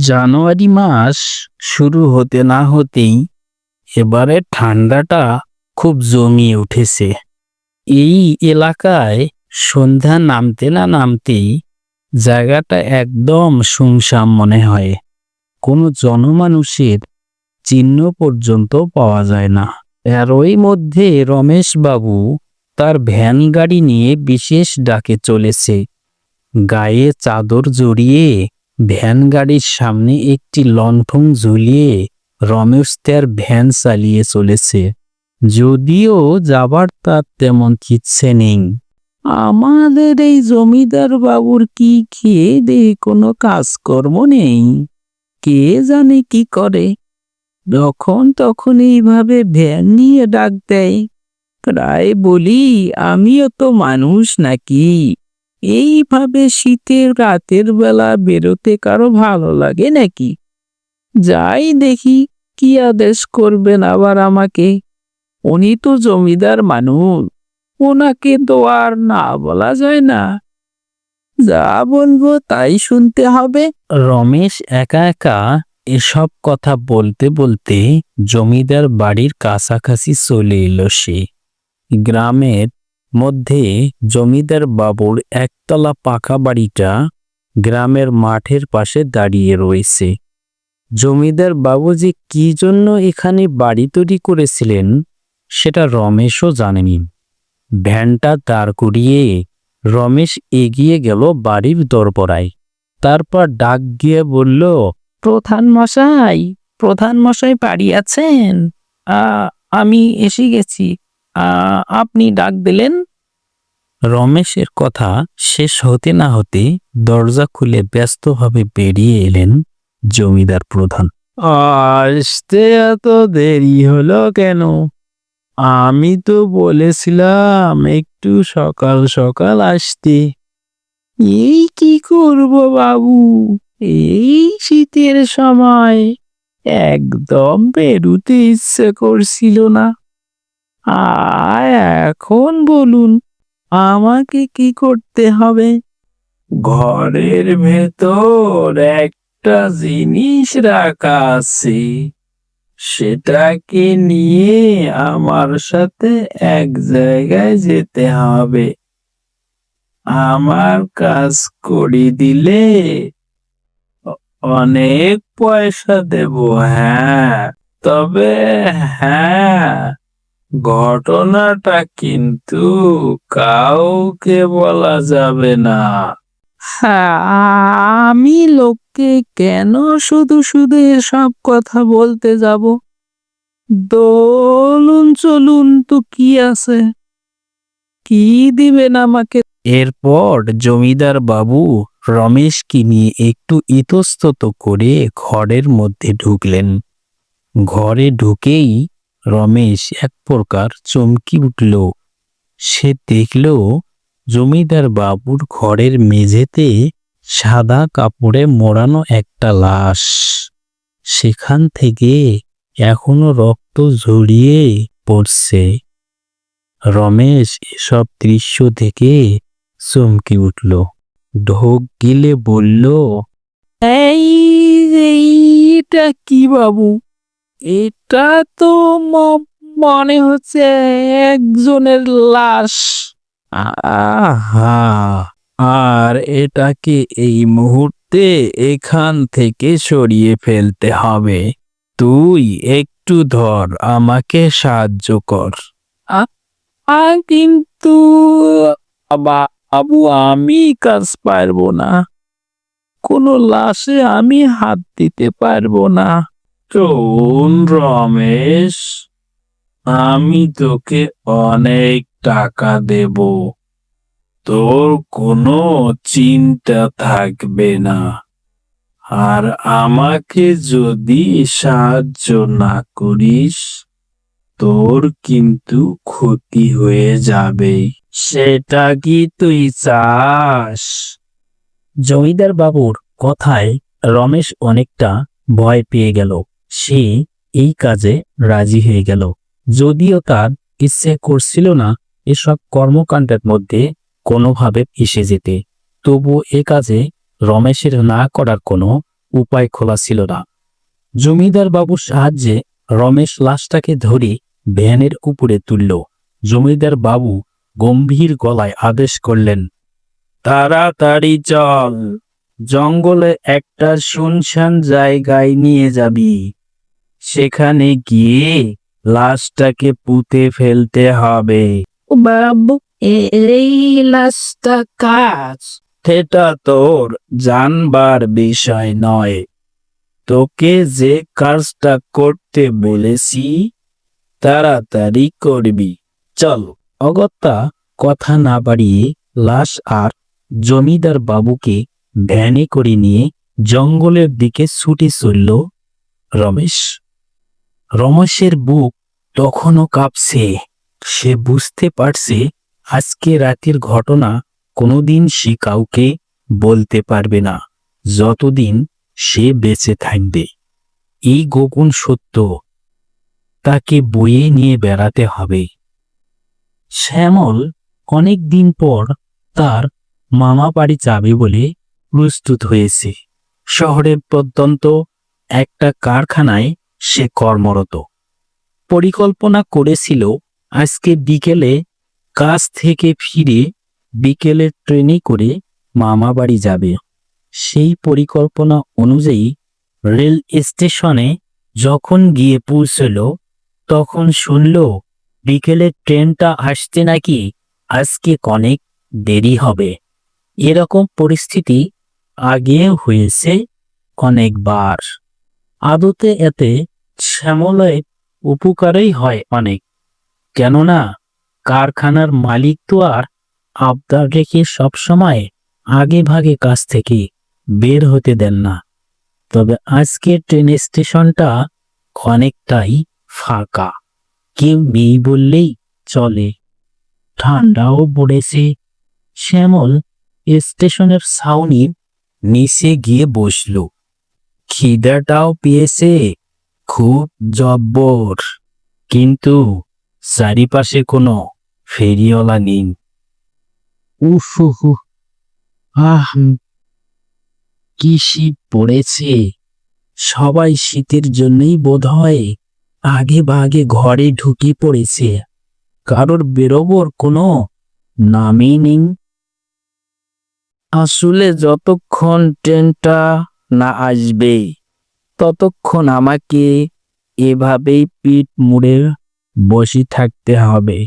জানুয়ারি মাস শুরু হতে না হতেই এবারে ঠান্ডাটা খুব জমিয়ে উঠেছে। এই এলাকায় সন্ধ্যা নামতে না নামতেই জায়গাটা একদম শুনশান মনে হয়। কোনো জনমানুষের চিহ্ন পর্যন্ত পাওয়া যায় না। এরই মধ্যে রমেশ বাবু তার ভ্যান গাড়ি নিয়ে বিশেষ ডাকে চলেছে। গায়ে চাদর জড়িয়ে ভ্যান গাড়ির সামনে একটি লণ্ঠন ঝুলিয়ে রমেশ তার ভ্যান চালিয়ে চলেছে। যদিও যাবার তার তেমন ইচ্ছে নেই। আমাদের এই জমিদার বাবুর কি খেয়ে দে কোনো কাজকর্ম নেই, কে জানে কি করে, যখন তখন এইভাবে ভ্যান নিয়ে ডাক দেয়। প্রায় বলি, আমিও তো মানুষ নাকি, এইভাবে শীতের রাতের বেলা বেরোতে কারো ভালো লাগে নাকি? যাই দেখি কি আদেশ করবেন আবার আমাকে। উনি তো জমিদার মানুষ, ওনাকে তো আর না বলা যায় না। যা বলবো তাই শুনতে হবে। রমেশ একা একা এসব কথা বলতে বলতে জমিদার বাড়ির কাছাকাছি চলে এলো সে। গ্রামের মধ্যে জমিদার বাবুর একতলা পাকা বাড়িটা গ্রামের মাঠের পাশে দাঁড়িয়ে রয়েছে। জমিদার বাবু যে কি জন্য এখানে বাড়ি তৈরি করেছিলেন সেটা রমেশও জানেনি। ভ্যানটা দাঁড় করিয়ে রমেশ এগিয়ে গেল বাড়ির দরপরায়। তারপর ডাক গিয়ে বলল, প্রধান মশাই বাড়ি আছেন? আমি এসে গেছি, আপনি ডাক দিলেন। রমেশের কথা শেষ হতে না হতে দরজা খুলে ব্যস্তভাবে বেরিয়ে এলেন জমিদার প্রধান। আসতে এত দেরি হলো কেন? আমি তো বলেছিলাম একটু সকাল সকাল আসতে। এই কি করব বাবু, এই শীতের সময় একদম বেরুতে ইচ্ছে করছিল না। এখন বলুন আমাকে কি করতে হবে? ঘরের ভেতর একটা জিনিস রাখা আছে, সেটাকে নিয়ে আমার সাথে এক জায়গায় যেতে হবে। আমার কাজ করে দিলে অনেক পয়সা দেব। হ্যাঁ, তবে হ্যাঁ, ঘটনাটা কিন্তু কাউকে বলা যাবে না। হ্যাঁ, আমি লোককে কেন শুধু শুধু এসব কথা বলতে যাব? দোলুন চলুন তো কি আছে, কি দিবেন আমাকে? এরপর জমিদার বাবু রমেশকে নিয়ে একটু ইতস্তত করে ঘরের মধ্যে ঢুকলেন। ঘরে ঢুকেই রমেশ এক প্রকার চমকি উঠল। সে দেখল জমিদার বাবুর ঘরের মেঝেতে সাদা কাপড়ে মোড়ানো একটা লাশ। সেখান থেকে এখনো রক্ত ঝরিয়ে পড়ছে। রমেশ এসব দৃশ্য দেখে চমকে উঠল। ঢোক গিলে বলল, এইটা কি বাবু? এটা তো মনে হচ্ছে একজনের লাশ। আহা, আর এটাকে এই মুহূর্তে এখান থেকে সরিয়ে ফেলতে হবে। তুই একটু ধর, আমাকে সাহায্য কর। কিন্তু বাবু, আমি কাজ পারবো না, কোনো লাশে আমি হাত দিতে পারবো না। শোন রমেশ, আমি তোকে অনেক টাকা দেব, তোর কোনো চিন্তা থাকবে না। আর আমাকে যদি সাহায্য না করিস, তোর কিন্তু ক্ষতি হয়ে যাবে। সেটা কি তুই চাস? জমিদার বাবুর কথায় রমেশ অনেকটা ভয় পেয়ে গেল। সে এই কাজে রাজি হয়ে গেল, যদিও তার ইচ্ছে করছিল না এসব কর্মকাণ্ডের মধ্যে কোনোভাবে এসে যেতে। তবু এ কাজে রমেশের না করার কোনো উপায় খোলা ছিল না। জমিদার বাবুর সাহায্যে রমেশ লাশটাকে ধরে ভ্যানের উপরে তুলল। জমিদার বাবু গম্ভীর গলায় আদেশ করলেন, তাড়াতাড়ি চল, জঙ্গলে একটা শুনশান জায়গায় নিয়ে যাবি। সেখানে গিয়ে লাশটাকে পুঁতে ফেলতে হবে। বাবু, এই লাশটা কাজ, সেটা তোর জানবার বিষয় নয়। তোকে যে কাজটা করতে বলেছি তাড়াতাড়ি করবি। চল। অগত্যা কথা না বাড়িয়ে লাশ আর জমিদার বাবুকে ভ্যানে করে নিয়ে জঙ্গলের দিকে ছুটে চলল রমেশ। রমেশের বুক তখনও কাঁপছে। সে বুঝতে পারছে আজকে রাতের ঘটনা কোনোদিন সে কাউকে বলতে পারবে না যতদিন সে বেঁচে থাকবে। এই গোপন সত্য তাকে বয়ে নিয়ে বেড়াতে হবে। শ্যামল অনেক দিন পর তার মামা বাড়ি যাবে বলে প্রস্তুত হয়েছে। শহরের প্রত্যন্ত একটা কারখানায় সে কর্মরত। পরিকল্পনা করেছিল আজকে বিকেলে কাজ থেকে ফিরে বিকেলের ট্রেনে করে মামা বাড়ি যাবে। সেই পরিকল্পনা অনুযায়ী রেল স্টেশনে যখন গিয়ে পৌঁছল তখন শুনল বিকেলের ট্রেনটা আসতে নাকি আজকে অনেক দেরি হবে। এরকম পরিস্থিতি আগেও হয়েছে অনেকবার। আদতে এতে শ্যামলের উপকারই হয় অনেক, কেননা কারখানার মালিক তো আর আবদার রেখে সবসময় আগে ভাগে কাজ থেকে বের হতে দেন না। তবে আজকে ট্রেন স্টেশনটা অনেকটাই ফাঁকা, কেউ নেই বললেই চলে। ঠান্ডাও পড়েছে। শ্যামল স্টেশনের ছাউনির নিচে গিয়ে বসল। খিদাটাও পেয়েছে খুব জব্বর, কিন্তু চারিপাশে কোনো ফেরিওয়ালা নেই। উফু, আহ, কি শীত পড়েছে। সবাই শীতের জন্যই বোধহয় আগে ভাগে ঘরে ঢুকে পড়েছে। কারোর বেরোবার কোনো নামই নেই। আসলে যতক্ষণ ট্রেনটা না আসবে ততক্ষণ আমাকে এভাবেই পিঠ মুড়ে বসে থাকতে হবে,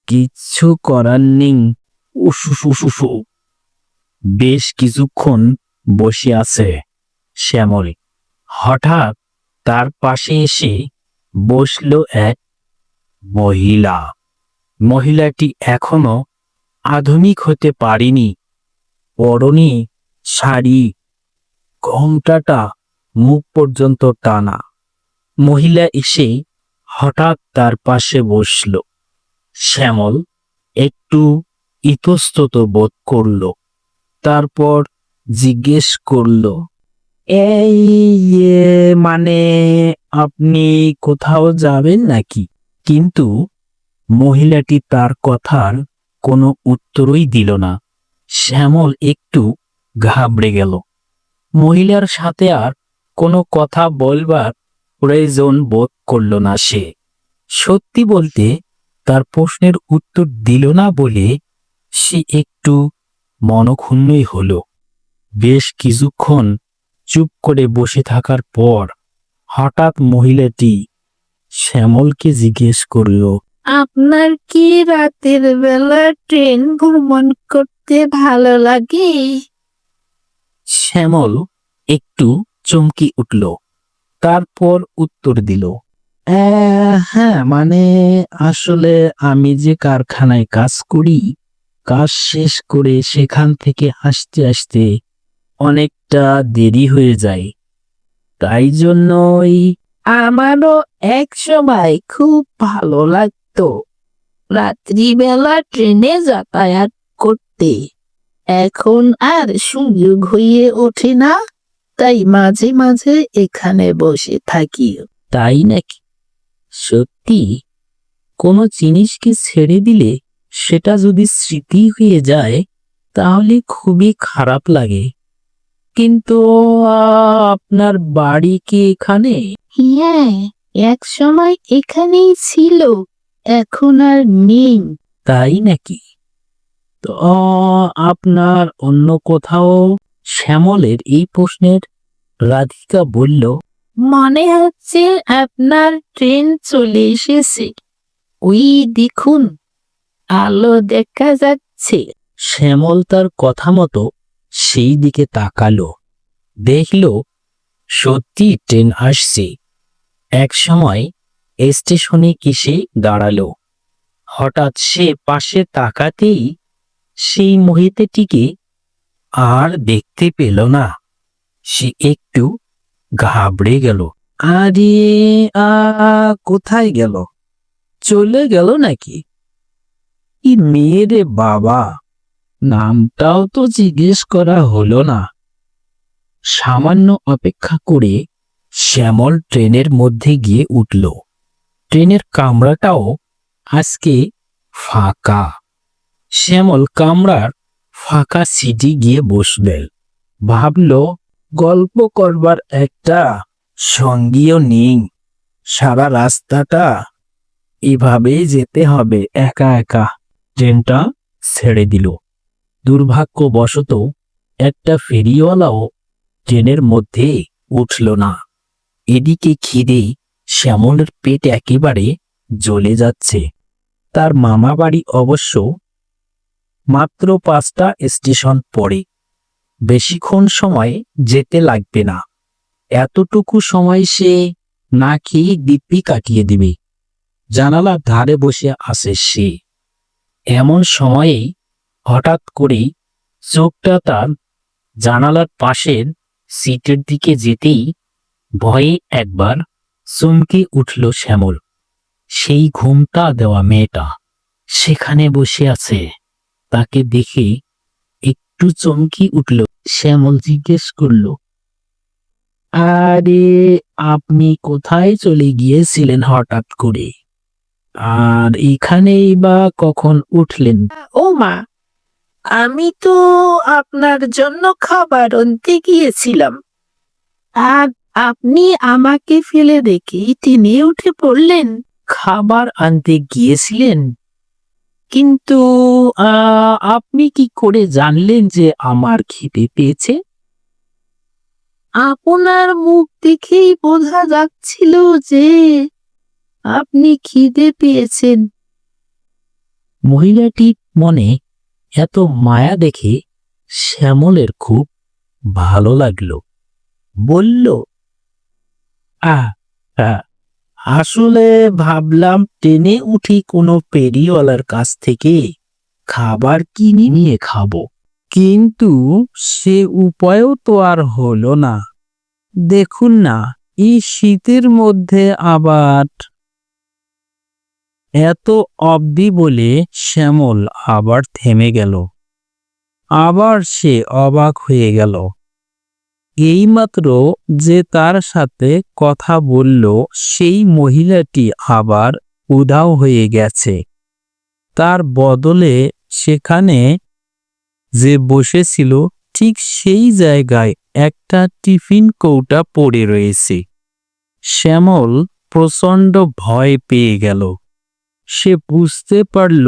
কিচ্ছু করার নেই। উফু। বেশ কিছুক্ষণ বসে আছে শ্যামল। হঠাৎ তার পাশে এসে বসল এক মহিলা। মহিলাটি এখনো আধুনিক হতে পারেনি। পরনে শাড়ি, ঘোমটাটা মুখ পর্যন্ত টানা। মহিলা এসে হঠাৎ তার পাশে বসল। শ্যামল একটু ইতস্তত বোধ করল। তারপর জিজ্ঞেস করল, এই মানে আপনি কোথাও যাবেন নাকি? কিন্তু মহিলাটি তার কথার কোনো উত্তরই দিল না। শ্যামল একটু ঘাবড়ে গেল। মহিলার সাথে আর কোনো কথা বলবার প্রয়োজন বোধ করল না সে। সত্যি বলতে তার প্রশ্নের উত্তর দিল না বলে সে একটু মনক্ষুণ্ণই হলো। বেশ কিছুক্ষণ চুপ করে বসে থাকার পর হঠাৎ মহিলাটি শ্যামলকে জিজ্ঞেস করল, আপনার কি রাতের বেলা ট্রেন ভ্রমণ করতে ভালো লাগে? শ্যামল একটু চমকে উঠল। তারপর উত্তর দিল, হ্যাঁ, মানে আসলে আমি যে কারখানায় কাজ করি, কাজ শেষ করে সেখান থেকে আসতে আসতে অনেকটা দেরি হয়ে যায়, তাই জন্যই। আমারও এক সময় খুব ভালো লাগতো রাত্রিবেলা ট্রেনে যাতায়াত করতে। এখন আর সুযোগ হয়ে ওঠে না, তাই মাঝে মাঝে এখানে বসে থাকি। তাই নাকি? সত্যি, কোনো জিনিসকে ছেড়ে দিলে সেটা যদি স্মৃতি হয়ে যায় তাহলে খুবই খারাপ লাগে। কিন্তু আপনার বাড়ি কি এখানে? হ্যাঁ, এক সময় এখানেই ছিল, এখন আর নেই। তাই নাকি? তো আপনার অন্য কোথাও? শ্যামলের এই প্রশ্নের রাধিকা বলল, মনে হচ্ছে আপনার ট্রেন চলে এসেছে। ওই দেখুন, আলো দেখা যাচ্ছে। শ্যামল তার কথা মতো সেই দিকে তাকালো, দেখল সত্যি ট্রেন আসছে। এক সময় স্টেশনে এসে দাঁড়ালো। হঠাৎ সে পাশে তাকাতেই সেই মহিলাটিকে আর দেখতে পেল না। সে একটু ঘাবড়ে গেল। আরে কোথায় গেল? চলে গেল নাকি? কি মেয়ে রে বাবা, নামটাও তো জিজ্ঞেস করা হলো না। সামান্য অপেক্ষা করে শ্যামল ট্রেনের মধ্যে গিয়ে উঠল। ট্রেনের কামরাটাও আজকে ফাঁকা। শ্যামল কামরার ফাঁকা সিটে গিয়ে বসবে। ভাবল, গল্প করবার একটা সঙ্গীও নেই, সারা রাস্তাটা এভাবেই যেতে হবে একা একা। ট্রেনটা ছেড়ে দিল। দুর্ভাগ্যবশত একটা ফেরিওয়ালাও ট্রেনের মধ্যে উঠল না। এদিকে খিদে শ্যামলের পেট একেবারে জ্বলে যাচ্ছে। তার মামা বাড়ি অবশ্য মাত্র 5টা স্টেশন পরে, বেশিক্ষণ সময় যেতে লাগবে না। এতটুকু সময় সে না খেয়ে দিব্যি কাটিয়ে দিবে। জানালার ধারে বসে আছে সে। এমন সময়েই হঠাৎ করেই চোখটা তার জানালার পাশের সিটের দিকে যেতেই ভয়ে একবার চমকে উঠল শ্যামল। সেই ঘুমটা দেওয়া মেয়েটা সেখানে বসে আছে। তাকে দেখে একটু চমকে উঠল। শ্যামল জিজ্ঞেস করল, আরে আপনি কোথায় চলে গিয়েছিলেন হঠাৎ করে? আর এখানেই বা কখন উঠলেন? ও মা, আমি তো আপনার জন্য খাবার আনতে গিয়েছিলাম, আর আপনি আমাকে ফেলে রেখে ট্রেনে উঠে পড়লেন। খাবার আনতে গিয়েছিলেন? কিন্তু আপনি কি করে জানলেন যে আমার খিদে পেয়েছে? আপনার মুখ দেখেই বোঝা যাচ্ছিল যে আপনি খিদে পেয়েছেন। মহিলাটির মনে এত মায়া দেখে শ্যামলের খুব ভালো লাগলো। বলল, আহ আহ, আসলে ভাবলাম ট্রেনে উঠি কোনো ফেরিওয়ালার কাছ থেকে খাবার কিনে নিয়ে খাবো, কিন্তু সে উপায়ও তো আর হলো না। দেখুন না, এই শীতের মধ্যে আবার। এত অবধি বলে শ্যামল আবার থেমে গেল। আবার সে অবাক হয়ে গেল। এইমাত্র যে তার সাথে কথা বলল সেই মহিলাটি আবার উধাও হয়ে গেছে। তার বদলে সেখানে যে বসেছিল ঠিক সেই জায়গায় একটা টিফিন কৌটা পড়ে রয়েছে। শ্যামল প্রচণ্ড ভয় পেয়ে গেল। সে বুঝতে পারল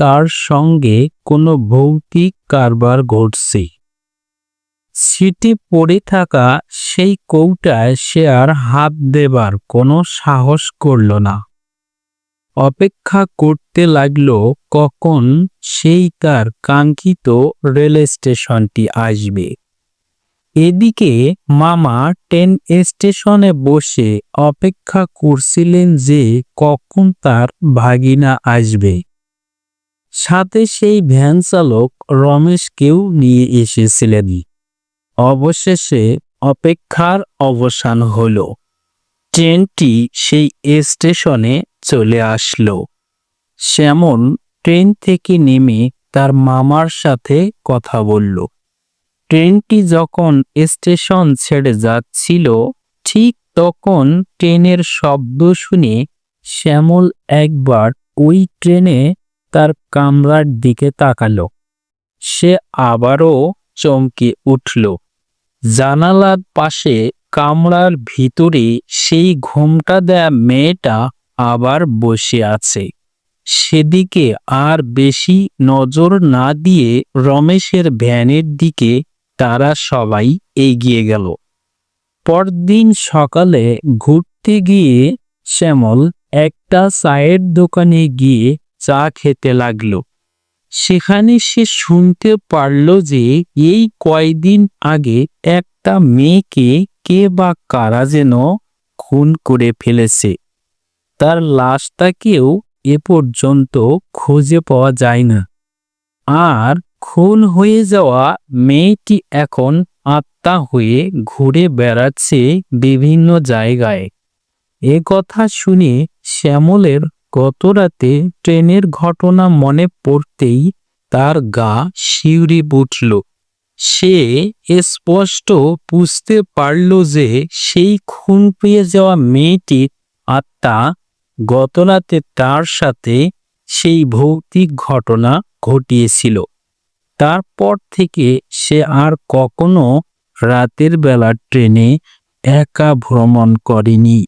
তার সঙ্গে কোনো ভৌতিক কারবার ঘটছে। সিটে পড়ে থাকা সেই কৌটায় সে আর হাত দেবার কোনো সাহস করল না। অপেক্ষা করতে লাগল কখন সেই তার কাঙ্ক্ষিত রেল স্টেশনটি আসবে। এদিকে মামা ট্রেন স্টেশনে বসে অপেক্ষা করছিলেন যে কখন তার ভাগিনা আসবে। সাথে সেই ভ্যান চালক রমেশকেও নিয়ে এসেছিলেন। অবশেষে অপেক্ষার অবসান হলো। ট্রেনটি সেই স্টেশনে চলে আসলো। শ্যামল ট্রেন থেকে নেমে তার মামার সাথে কথা বলল। ট্রেনটি যখন স্টেশন ছেড়ে যাচ্ছিল ঠিক তখন ট্রেনের শব্দ শুনে শ্যামল একবার ওই ট্রেনে তার কামরার দিকে তাকালো। সে আবারও চমকে উঠল। জানালার পাশে কামরার ভিতরে সেই ঘোমটা দেয়া মেয়েটা আবার বসে আছে। সেদিকে আর বেশি নজর না দিয়ে রমেশের ভ্যানের দিকে তারা সবাই এগিয়ে গেল। পরদিন সকালে ঘুরতে গিয়ে শ্যামল একটা চায়ের দোকানে গিয়ে চা খেতে লাগলো। সেখানে সে শুনতে পারল যে এই কয়দিন আগে একটা মেয়েকে কে বা কারা যেন খুন করে ফেলেছে। তার লাশটাকেও এ পর্যন্ত খুঁজে পাওয়া যায় না। আর খুন হয়ে যাওয়া মেয়েটি এখন আত্মা হয়ে ঘুরে বেড়াচ্ছে বিভিন্ন জায়গায়। এ কথা শুনে শ্যামলের গতরাতে ট্রেনের ঘটনা মনে পড়তেই তার গা শিউরে উঠল। সে স্পষ্ট বুঝতে পারল যে সেই খুন পেয়ে যাওয়া মেয়েটির আত্মা গতরাতে তার সাথে সেই ভৌতিক ঘটনা ঘটিয়েছিল। তারপর থেকে সে আর কখনো রাতের বেলা ট্রেনে একা ভ্রমণ করেনি।